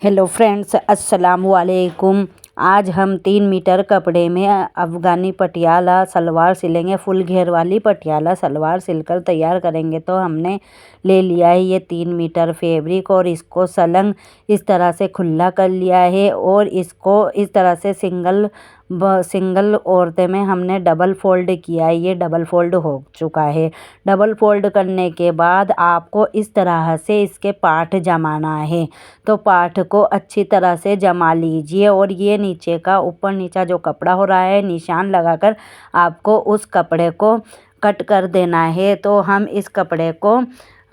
Hello friends, अस्सलाम वालेकुम। आज हम 3 मीटर कपड़े में अफ़गानी पटियाला सलवार सिलेंगे। फुल घेर वाली पटियाला सलवार सिलकर तैयार करेंगे। तो हमने ले लिया है ये 3 मीटर फैब्रिक और इसको सलंग इस तरह से खुला कर लिया है और इसको इस तरह से सिंगल औरते में हमने डबल फोल्ड किया है। ये डबल फोल्ड हो चुका है। डबल फोल्ड करने के बाद आपको इस तरह से इसके पार्ट जमाना है। तो पार्ट को अच्छी तरह से जमा लीजिए और ये नीचे का ऊपर नीचा जो कपड़ा हो रहा है निशान लगाकर आपको उस कपड़े को कट कर देना है। तो हम इस कपड़े को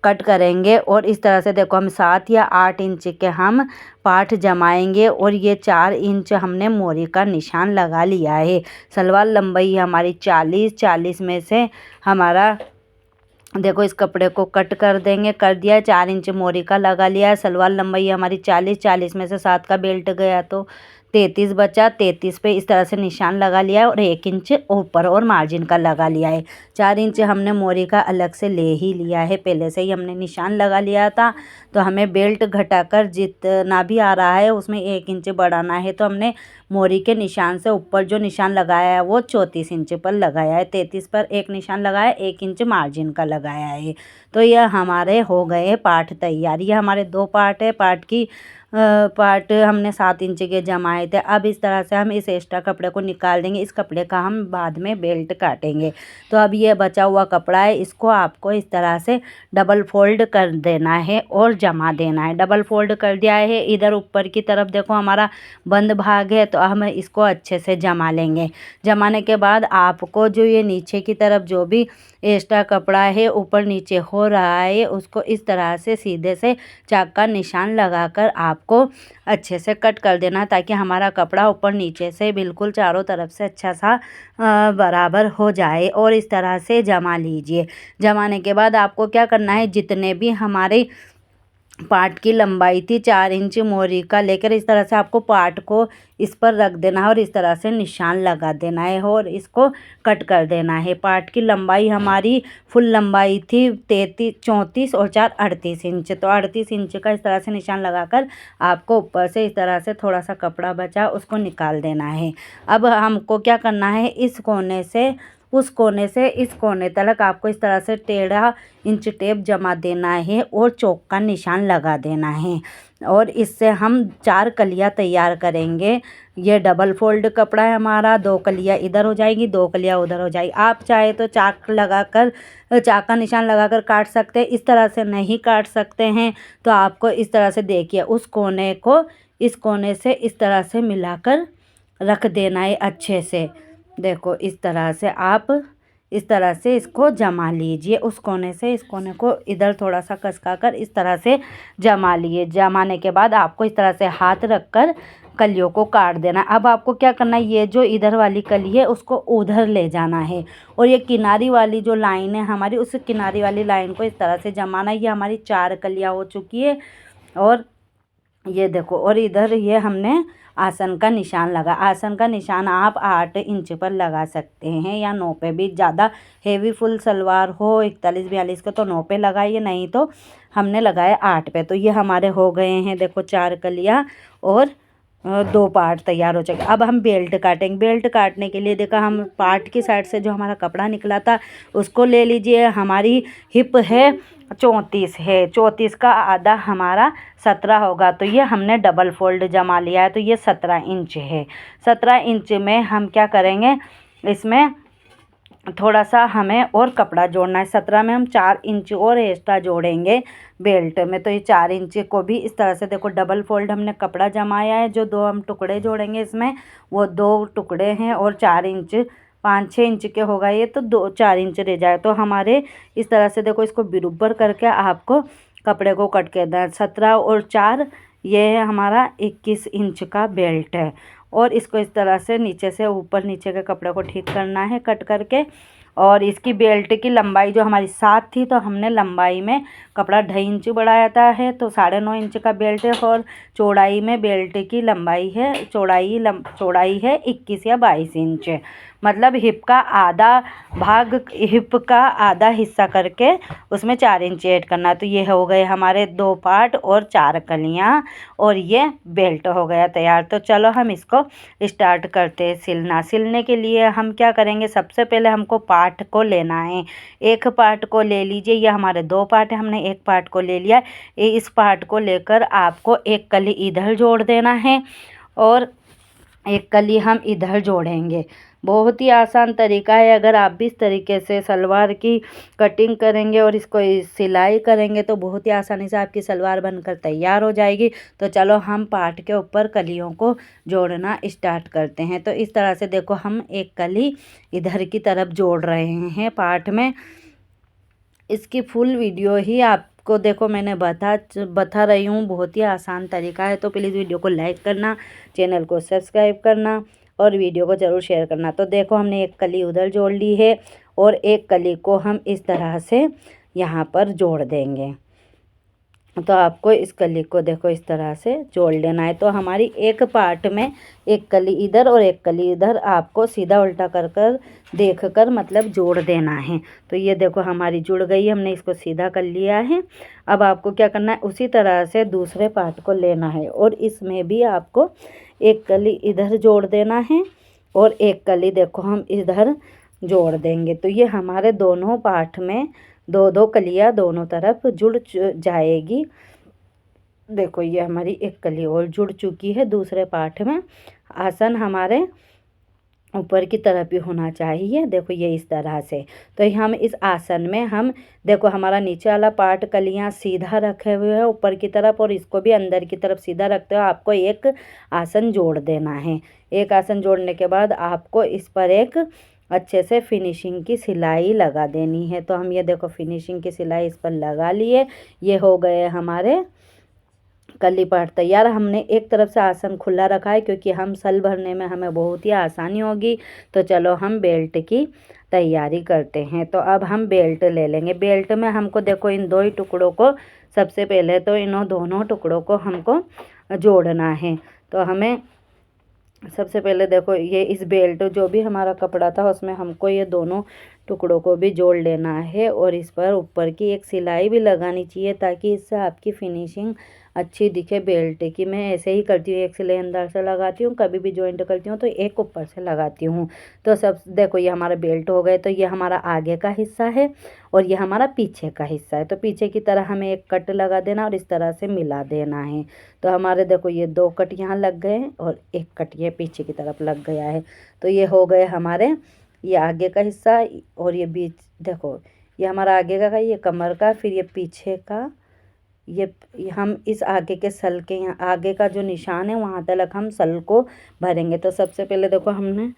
कट करेंगे और इस तरह से देखो हम 7 या 8 इंच के हम पार्ट जमाएंगे और ये 4 इंच हमने मोरी का निशान लगा लिया है। सलवार लंबाई हमारी 40 में से हमारा देखो इस कपड़े को कट कर देंगे। कर दिया, 4 इंच मोरी का लगा लिया। सलवार लंबाई हमारी 40 में से 7 का बेल्ट गया तो 33 बचा। 33 पे इस तरह से निशान लगा लिया है और 1 इंच ऊपर और मार्जिन का लगा लिया है। 4 इंच हमने मोरी का अलग से ले ही लिया है, पहले से ही हमने निशान लगा लिया था। तो हमें बेल्ट घटाकर जितना भी आ रहा है उसमें 1 इंच बढ़ाना है। तो हमने मोरी के निशान से ऊपर जो निशान लगाया है वो 34 इंच पर लगाया है। 33 पर एक निशान लगाया, 1 इंच मार्जिन का लगाया है। तो यह हमारे हो गए पार्ट तैयार। ये हमारे 2 पार्ट है। पार्ट हमने 7 इंच के जमाए थे। अब इस तरह से हम इस एक्स्ट्रा कपड़े को निकाल देंगे। इस कपड़े का हम बाद में बेल्ट काटेंगे। तो अब ये बचा हुआ कपड़ा है, इसको आपको इस तरह से डबल फोल्ड कर देना है और जमा देना है। डबल फोल्ड कर दिया है। इधर ऊपर की तरफ देखो हमारा बंद भाग है, तो हम इसको अच्छे से जमा लेंगे। जमाने के बाद आपको जो ये नीचे की तरफ जो भी एक्स्ट्रा कपड़ा है ऊपर नीचे हो रहा है उसको इस तरह से सीधे से चाक का निशान लगाकर आपको अच्छे से कट कर देना, ताकि हमारा कपड़ा ऊपर नीचे से बिल्कुल चारों तरफ से अच्छा सा बराबर हो जाए। और इस तरह से जमा लीजिए। जमाने के बाद आपको क्या करना है, जितने भी हमारे पार्ट की लंबाई थी 4 इंच मोरी का लेकर इस तरह से आपको पार्ट को इस पर रख देना है और इस तरह से निशान लगा देना है और इसको कट कर देना है। पार्ट की लंबाई हमारी फुल लंबाई थी 34 और 4 38 इंच। तो 38 इंच का इस तरह से निशान लगाकर आपको ऊपर से इस तरह से थोड़ा सा कपड़ा बचा उसको निकाल देना है। अब हमको क्या करना है, इस कोने से उस कोने से इस कोने तक आपको इस तरह से टेढ़ा इंच टेप जमा देना है और चौक का निशान लगा देना है। और इससे हम 4 कलियां तैयार करेंगे। ये डबल फोल्ड कपड़ा है हमारा। 2 कलियां इधर हो जाएगी, 2 कलियां उधर हो जाएगी। आप चाहे तो चाक का निशान लगाकर काट सकते हैं। इस तरह से नहीं काट सकते हैं तो आपको इस तरह से देखिए उस कोने को इस कोने से इस तरह से मिलाकर रख देना है अच्छे से। देखो इस तरह से आप इस तरह से इसको जमा लीजिए। उस कोने से इस कोने को इधर थोड़ा सा कसका कर इस तरह से जमा लिए। जमाने के बाद आपको इस तरह से हाथ रखकर कलियों को काट देना। अब आपको क्या करना है, ये जो इधर वाली कली है उसको उधर ले जाना है और ये किनारी वाली जो लाइन है हमारी उस किनारी वाली लाइन को इस तरह से जमाना है। ये हमारी 4 कलियां हो चुकी है और ये देखो, और इधर ये हमने आसन का निशान लगा। आसन का निशान आप 8 इंच पर लगा सकते हैं या 9 पे भी। ज़्यादा हेवी फुल सलवार हो 41-42 का तो 9 पे लगाइए, नहीं तो हमने लगाया 8 पे। तो ये हमारे हो गए हैं देखो 4 कलियाँ और 2 पार्ट तैयार हो चुके। अब हम बेल्ट काटेंगे। बेल्ट काटने के लिए देखा हम पार्ट की साइड से जो हमारा कपड़ा निकला था उसको ले लीजिए। हमारी हिप है 34 है, 34 का आधा हमारा 17 होगा। तो ये हमने डबल फोल्ड जमा लिया है, तो ये 17 इंच है। 17 इंच में हम क्या करेंगे, इसमें थोड़ा सा हमें और कपड़ा जोड़ना है। 17 में हम 4 इंच और एक्स्ट्रा जोड़ेंगे बेल्ट में। तो ये 4 इंच को भी इस तरह से देखो डबल फोल्ड हमने कपड़ा जमाया है। जो 2 हम टुकड़े जोड़ेंगे इसमें वो 2 टुकड़े हैं और 4 इंच 5-6 इंच के होगा ये, तो 4 इंच रह जाए। तो हमारे इस तरह से देखो इसको बराबर करके आपको कपड़े को कट कर देना। 17 और 4 ये है हमारा 21 इंच का बेल्ट है। और इसको इस तरह से नीचे से ऊपर नीचे के कपड़े को ठीक करना है कट करके। और इसकी बेल्ट की लंबाई जो हमारी 7 थी तो हमने लंबाई में कपड़ा 2.5 इंच बढ़ाया था है, तो 9.5 इंच का बेल्ट है। और चौड़ाई में बेल्ट की लंबाई है चौड़ाई है 21 या 22 इंच। मतलब हिप का आधा भाग, हिप का आधा हिस्सा करके उसमें 4 इंच ऐड करना। तो ये हो गए हमारे 2 पार्ट और 4 कलियाँ, और ये बेल्ट हो गया तैयार। तो चलो हम इसको स्टार्ट करते हैं सिलना। सिलने के लिए हम क्या करेंगे, सबसे पहले हमको पार्ट को लेना है। एक पार्ट को ले लीजिए, ये हमारे 2 पार्ट है, हमने एक पार्ट को ले लिया। इस पार्ट को लेकर आपको एक कली इधर जोड़ देना है और एक कली हम इधर जोड़ेंगे। बहुत ही आसान तरीका है। अगर आप भी इस तरीके से सलवार की कटिंग करेंगे और इसको सिलाई करेंगे तो बहुत ही आसानी से आपकी सलवार बनकर तैयार हो जाएगी। तो चलो हम पार्ट के ऊपर कलियों को जोड़ना स्टार्ट करते हैं। तो इस तरह से देखो हम एक कली इधर की तरफ जोड़ रहे हैं पार्ट में। इसकी फुल वीडियो ही आपको देखो मैंने बता रही हूँ, बहुत ही आसान तरीका है। तो प्लीज़ वीडियो को लाइक करना, चैनल को सब्सक्राइब करना और वीडियो को ज़रूर शेयर करना। तो देखो हमने एक कली उधर जोड़ ली है और एक कली को हम इस तरह से यहाँ पर जोड़ देंगे। तो आपको इस कली को देखो इस तरह से जोड़ लेना है। तो हमारी एक पार्ट में एक कली इधर और एक कली इधर आपको सीधा उल्टा कर कर देख कर मतलब जोड़ देना है। तो ये देखो हमारी जुड़ गई, हमने इसको सीधा कर लिया है। अब आपको क्या करना है, उसी तरह से दूसरे पार्ट को लेना है और इसमें भी आपको एक कली इधर जोड़ देना है और एक कली देखो हम इधर जोड़ देंगे। तो ये हमारे दोनों पार्ट में 2-2 कलियाँ दोनों तरफ जुड़ जाएगी। देखो ये हमारी एक कली और जुड़ चुकी है दूसरे पार्ट में। आसन हमारे ऊपर की तरफ ही होना चाहिए। देखो ये इस तरह से। तो हम इस आसन में हम देखो हमारा नीचे वाला पार्ट कलियां सीधा रखे हुए हैं ऊपर की तरफ और इसको भी अंदर की तरफ सीधा रखते हो। आपको एक आसन जोड़ देना है। एक आसन जोड़ने के बाद आपको इस पर एक अच्छे से फिनिशिंग की सिलाई लगा देनी है। तो हम ये देखो फिनिशिंग की सिलाई इस पर लगा लिए। ये हो गए हमारे कली पार्ट तैयार। हमने एक तरफ से आसन खुला रखा है क्योंकि हम सल भरने में हमें बहुत ही आसानी होगी। तो चलो हम बेल्ट की तैयारी करते हैं। तो अब हम बेल्ट ले लेंगे। बेल्ट में हमको देखो इन 2 ही टुकड़ों को, सबसे पहले तो इन दोनों टुकड़ों को हमको जोड़ना है। तो हमें सबसे पहले देखो ये इस बेल्ट जो भी हमारा कपड़ा था उसमें हमको ये दोनों टुकड़ों को भी जोड़ लेना है और इस पर ऊपर की एक सिलाई भी लगानी चाहिए ताकि इससे आपकी फिनिशिंग अच्छी दिखे बेल्ट की। मैं ऐसे ही करती हूँ, एक सिलाई अंदर से लगाती हूँ, कभी भी जॉइंट करती हूँ तो एक ऊपर से लगाती हूँ। तो सब देखो ये हमारा बेल्ट हो गए। तो ये हमारा आगे का हिस्सा है और ये हमारा पीछे का हिस्सा है। तो पीछे की तरह हमें एक कट लगा देना और इस तरह से मिला देना है। तो हमारे देखो ये 2 कट यहाँ लग गए हैं और एक कट ये पीछे की तरफ लग गया है। तो ये हो गए हमारे ये आगे का हिस्सा और ये बीच देखो ये हमारा आगे का ये कमर का, फिर ये पीछे का, ये हम इस आगे के सल के यहाँ आगे का जो निशान है वहाँ तक हम सल को भरेंगे। तो सबसे पहले देखो हमने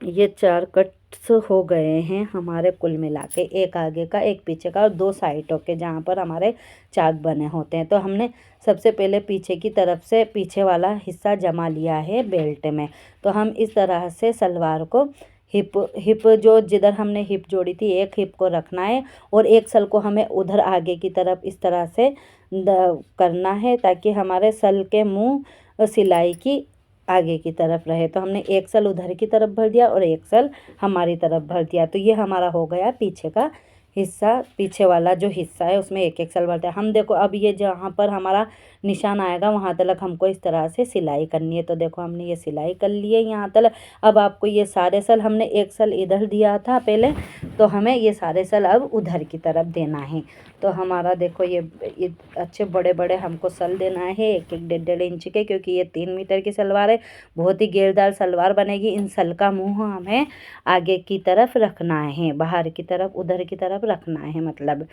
ये 4 कट्स हो गए हैं हमारे कुल मिला के, एक आगे का एक पीछे का और 2 साइडों के जहाँ पर हमारे चाक बने होते हैं। तो हमने सबसे पहले पीछे की तरफ से पीछे वाला हिस्सा जमा लिया है बेल्ट में। तो हम इस तरह से सलवार को हिप जो जिधर हमने हिप जोड़ी थी एक हिप को रखना है और एक सल को हमें उधर आगे की तरफ इस तरह से करना है ताकि हमारे सल के मुंह सिलाई की आगे की तरफ रहे। तो हमने एक सल उधर की तरफ भर दिया और एक सल हमारी तरफ भर दिया। तो ये हमारा हो गया पीछे का हिस्सा। पीछे वाला जो हिस्सा है उसमें एक एक सल भरते हैं हम। देखो अब ये जहाँ पर हमारा निशान आएगा वहाँ तक हमको इस तरह से सिलाई करनी है। तो देखो हमने ये सिलाई कर ली है यहाँ तक। अब आपको ये सारे सल, हमने एक सल इधर दिया था पहले, तो हमें ये सारे सल अब उधर की तरफ देना है। तो हमारा देखो ये अच्छे बड़े बड़े हमको सल देना है, 1-1 1.5 इंच के, क्योंकि ये 3 मीटर की सलवार है, बहुत ही घेरदार सलवार बनेगी। इन सल का मुँह हमें आगे की तरफ रखना है, बाहर की तरफ उधर की तरफ रखना है मतलब।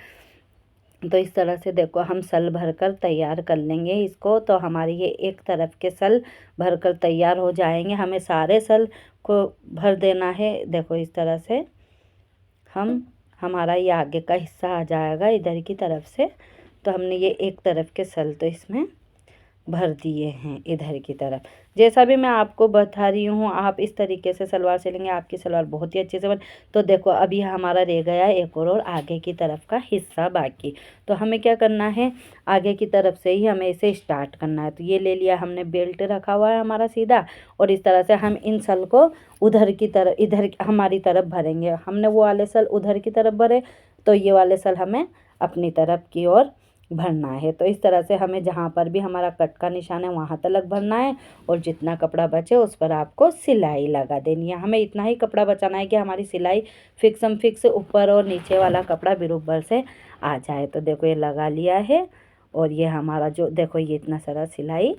तो इस तरह से देखो हम सल भरकर तैयार कर लेंगे इसको। तो हमारी ये एक तरफ के सल भरकर तैयार हो जाएंगे। हमें सारे सल को भर देना है। देखो इस तरह से हमारा ये आगे का हिस्सा आ जाएगा इधर की तरफ से। तो हमने ये एक तरफ के सल तो इसमें भर दिए हैं इधर की तरफ। जैसा भी मैं आपको बता रही हूँ, आप इस तरीके से सलवार सिलेंगे, आपकी सलवार बहुत ही अच्छे से बन। तो देखो अभी हमारा रह गया एक और आगे की तरफ का हिस्सा बाकी। तो हमें क्या करना है, आगे की तरफ से ही हमें इसे स्टार्ट करना है। तो ये ले लिया हमने, बेल्ट रखा हुआ है हमारा सीधा, और इस तरह से हम इन सल को उधर की तरफ, इधर हमारी तरफ भरेंगे। हमने वो वाले सल उधर की तरफ भरे, तो ये वाले सल हमें अपनी तरफ की ओर भरना है। तो इस तरह से हमें जहाँ पर भी हमारा कट का निशान है वहाँ तक भरना है, और जितना कपड़ा बचे उस पर आपको सिलाई लगा देनी है। हमें इतना ही कपड़ा बचाना है कि हमारी सिलाई फिक्स ऊपर और नीचे वाला कपड़ा बराबर से आ जाए। तो देखो ये लगा लिया है, और ये हमारा जो देखो ये इतना सारा सिलाई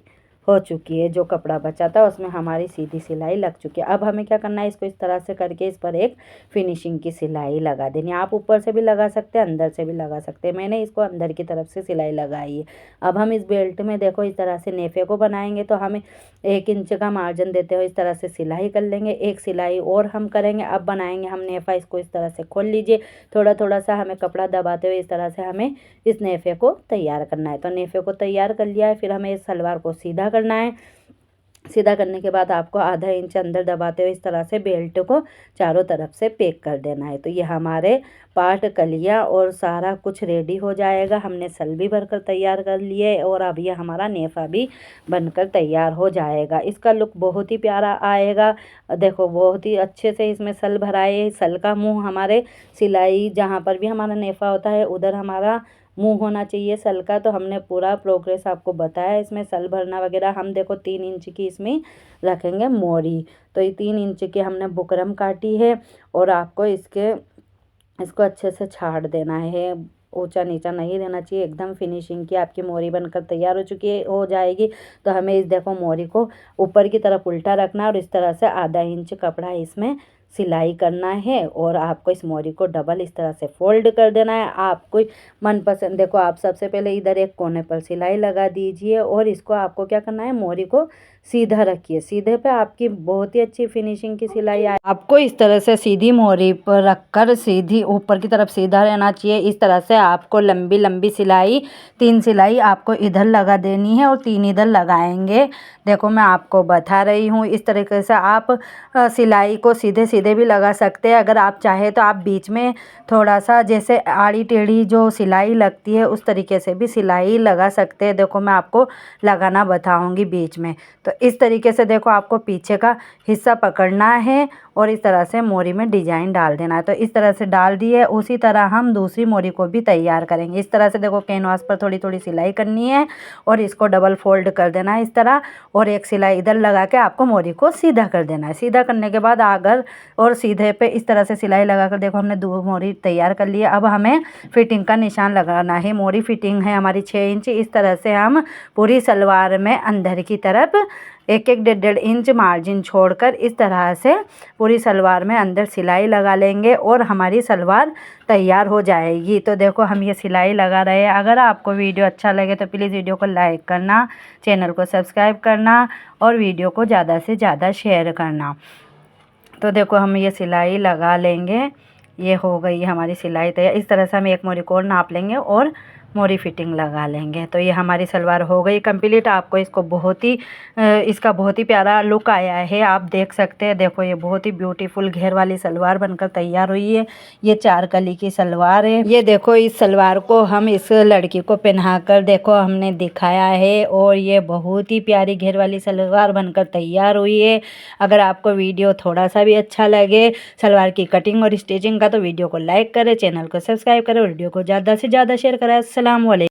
हो चुकी है। जो कपड़ा बचा था उसमें हमारी सीधी सिलाई लग चुकी है। अब हमें क्या करना है, इसको इस तरह से करके इस पर एक फिनिशिंग की सिलाई लगा देनी है। आप ऊपर से भी लगा सकते हैं, अंदर से भी लगा सकते हैं। मैंने इसको अंदर की तरफ से सिलाई लगाई है। अब हम इस बेल्ट में देखो इस तरह से नेफे को बनाएंगे, तो हमें 1 इंच का मार्जिन देते हुए इस तरह से सिलाई कर लेंगे। एक सिलाई और हम करेंगे। अब बनाएंगे हम नेफा, इसको इस तरह से खोल लीजिए। थोड़ा थोड़ा सा हमें कपड़ा दबाते हुए इस तरह से हमें इस नेफे को तैयार करना है। तो नेफे को तैयार कर लिया है, फिर हमें इस सलवार को सीधा करना है। सीधा करने के बाद आपको आधा इंच अंदर दबाते हुए इस तरह से बेल्ट को चारों तरफ से पैक कर देना है। तो ये हमारे पार्ट कलिया और सारा कुछ रेडी हो जाएगा। हमने सल भी भरकर तैयार कर लिए, और अब ये हमारा नेफा भी बनकर तैयार हो जाएगा। इसका लुक बहुत ही प्यारा आएगा। देखो बहुत ही अच्छे से इसमें सल भराए। सल का मुंह हमारे सिलाई जहाँ पर भी हमारा नेफा होता है उधर हमारा मुंह होना चाहिए सल का। तो हमने पूरा प्रोग्रेस आपको बताया। इसमें सल भरना वगैरह हम देखो 3 इंच की इसमें रखेंगे मोरी। तो ये 3 इंच की हमने बुकरम काटी है, और आपको इसको अच्छे से छाड़ देना है। ऊंचा नीचा नहीं रहना चाहिए, एकदम फिनिशिंग की आपकी मोरी बनकर तैयार हो जाएगी। तो हमें इस देखो मोरी को ऊपर की तरफ उल्टा रखना है, और इस तरह से आधा इंच कपड़ा इसमें सिलाई करना है, और आपको इस मोरी को डबल इस तरह से फोल्ड कर देना है। आपको मनपसंद देखो, आप सबसे पहले इधर एक कोने पर सिलाई लगा दीजिए, और इसको आपको क्या करना है, मोरी को सीधा रखिए। सीधे पे आपकी बहुत ही अच्छी फिनिशिंग की सिलाई आए। आपको इस तरह से सीधी मोरी पर रखकर सीधी ऊपर की तरफ सीधा रहना चाहिए। इस तरह से आपको लंबी लंबी सिलाई 3 सिलाई आपको इधर लगा देनी है, और 3 इधर लगाएंगे। देखो मैं आपको बता रही हूँ, इस तरीके से आप सिलाई को सीधे सीधे भी लगा सकते हैं। अगर आप चाहे तो आप बीच में थोड़ा सा जैसे आड़ी टेढ़ी जो सिलाई लगती है उस तरीके से भी सिलाई लगा सकते हैं। देखो मैं आपको लगाना बताऊंगी बीच में। तो इस तरीके से देखो आपको पीछे का हिस्सा पकड़ना है, और इस तरह से मोरी में डिजाइन डाल देना है। तो इस तरह से डाल दिए। उसी तरह हम दूसरी मोरी को भी तैयार करेंगे। इस तरह से देखो कैनवास पर थोड़ी थोड़ी सिलाई करनी है, और इसको डबल फोल्ड कर देना है इस तरह, और एक सिलाई इधर लगा के आपको मोरी को सीधा कर देना है। सीधा करने के बाद आगर और सीधे पे इस तरह से सिलाई लगाकर देखो हमने 2 मोरी तैयार कर ली है। अब हमें फिटिंग का निशान लगाना है। मोरी फिटिंग है हमारी 6 इंच। इस तरह से हम पूरी सलवार में अंदर की तरफ 1-1 1.5 इंच मार्जिन छोड़कर इस तरह से पूरी सलवार में अंदर सिलाई लगा लेंगे, और हमारी सलवार तैयार हो जाएगी। तो देखो हम ये सिलाई लगा रहे हैं। अगर आपको वीडियो अच्छा लगे तो प्लीज़ वीडियो को लाइक करना, चैनल को सब्सक्राइब करना, और वीडियो को ज़्यादा से ज़्यादा शेयर करना। तो देखो हम ये सिलाई लगा लेंगे। ये हो गई हमारी सिलाई तैयार। इस तरह से हम एक मोरी को और नाप लेंगे और मोरी फिटिंग लगा लेंगे। तो ये हमारी सलवार हो गई कंप्लीट। आपको इसका बहुत ही प्यारा लुक आया है, आप देख सकते हैं। देखो ये बहुत ही ब्यूटीफुल घेर वाली सलवार बनकर तैयार हुई है। ये 4 कली की सलवार है। ये देखो इस सलवार को हम इस लड़की को पहनाकर देखो हमने दिखाया है, और ये बहुत ही प्यारी घेर वाली सलवार बनकर तैयार हुई है। अगर आपको वीडियो थोड़ा सा भी अच्छा लगे सलवार की कटिंग और स्टिचिंग का, तो वीडियो को लाइक करें, चैनल को सब्सक्राइब करें, वीडियो को ज़्यादा से ज़्यादा शेयर करें। अस्सलाम वालेकुम।